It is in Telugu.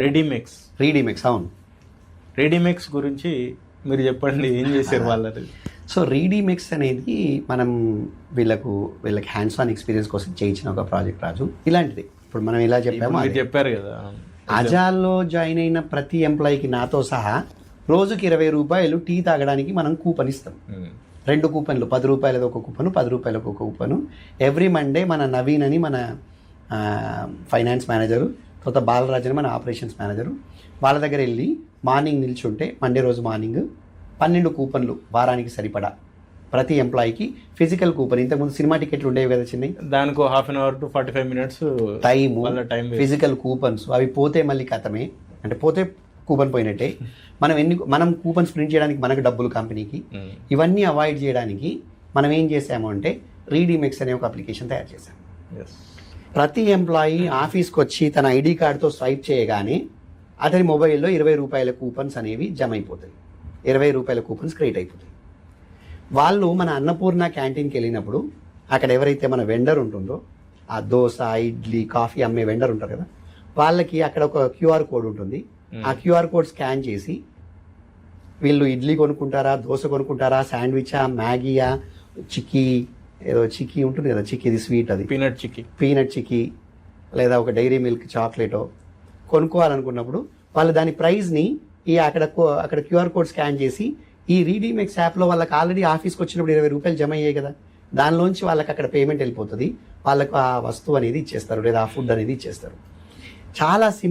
రెడీమిక్స్ అవును. రెడీమిక్స్ గురించి మీరు చెప్పండి, ఏం చేశారు వాళ్ళది? సో రెడీమిక్స్ అనేది మనం వీళ్ళకి హ్యాండ్స్ ఆన్ ఎక్స్పీరియన్స్ కోసం చేయించిన ఒక ప్రాజెక్ట్ రాజు. ఇలాంటిది ఇప్పుడు మనం ఇలా చెప్పాము, మీరు చెప్పారు కదా, అజాల్లో జాయిన్ అయిన ప్రతి ఎంప్లాయీకి నాతో సహా రోజుకి 20 రూపాయలు టీ తాగడానికి మనం కూపన్ ఇస్తాం. 2 కూపన్లు, 10 రూపాయలది ఒక కూపను, 10 రూపాయలకు ఒక కూపను. ఎవ్రీ మండే మన నవీన్ అని మన ఫైనాన్స్ మేనేజరు, తర్వాత బాలరాజ్ అని మన ఆపరేషన్స్ మేనేజరు, వాళ్ళ దగ్గర వెళ్ళి మార్నింగ్ నిల్చుంటే మండే రోజు మార్నింగ్ 12 కూపన్లు వారానికి సరిపడా ప్రతి ఎంప్లాయీకి ఫిజికల్ కూపన్. ఇంతకుముందు సినిమా టికెట్లు ఉండేవి కదా చిన్న, దానికి ½ hour to 45 minutes time, physical coupons. అవి పోతే మళ్ళీ కథమే, అంటే పోతే కూపన్ పోయినట్టే. మనం కూపన్స్ ప్రింట్ చేయడానికి మనకు డబ్బులు కంపెనీకి. ఇవన్నీ అవాయిడ్ చేయడానికి మనం ఏం చేసాము అంటే రెడీమిక్స్ అనే ఒక అప్లికేషన్ తయారు చేశాము. ప్రతి ఎంప్లాయీ ఆఫీస్కి వచ్చి తన ఐడి కార్డుతో స్వైప్ చేయగానే అతని మొబైల్లో 20 రూపాయల కూపన్స్ అనేవి జమ అయిపోతాయి. 20 రూపాయల కూపన్స్ క్రియేట్ అయిపోతాయి. వాళ్ళు మన అన్నపూర్ణ క్యాంటీన్కి వెళ్ళినప్పుడు అక్కడ ఎవరైతే మన వెండర్ ఉంటుందో, ఆ దోశ, ఇడ్లీ, కాఫీ అమ్మే వెండర్ ఉంటారు కదా, వాళ్ళకి అక్కడ ఒక క్యూఆర్ కోడ్ ఉంటుంది. ఆ క్యూఆర్ కోడ్ స్కాన్ చేసి వీళ్ళు ఇడ్లీ కొనుక్కుంటారా, దోశ కొనుక్కుంటారా, శాండ్విచా, మ్యాగీయా, చిక్కీ, ఏదో చిక్కీ ఉంటుంది కదా, చిక్కీది స్వీట్, అది పీనట్ చిక్కీ, లేదా ఒక డైరీ మిల్క్ చాక్లెటో కొనుక్కోవాలనుకున్నప్పుడు వాళ్ళు దాని ప్రైస్ని అక్కడ క్యూఆర్ కోడ్ స్కాన్ చేసి ఈ రెడీమిక్స్ యాప్లో వాళ్ళకి ఆల్రెడీ ఆఫీస్కి వచ్చినప్పుడు 20 రూపాయలు జమ అయ్యాయి కదా, దానిలోంచి వాళ్ళకి అక్కడ పేమెంట్ వెళ్ళిపోతుంది. వాళ్ళకు ఆ వస్తువు అనేది ఇచ్చేస్తారు, లేదా ఆ ఫుడ్ అనేది ఇచ్చేస్తారు. చాలా సింపుల్.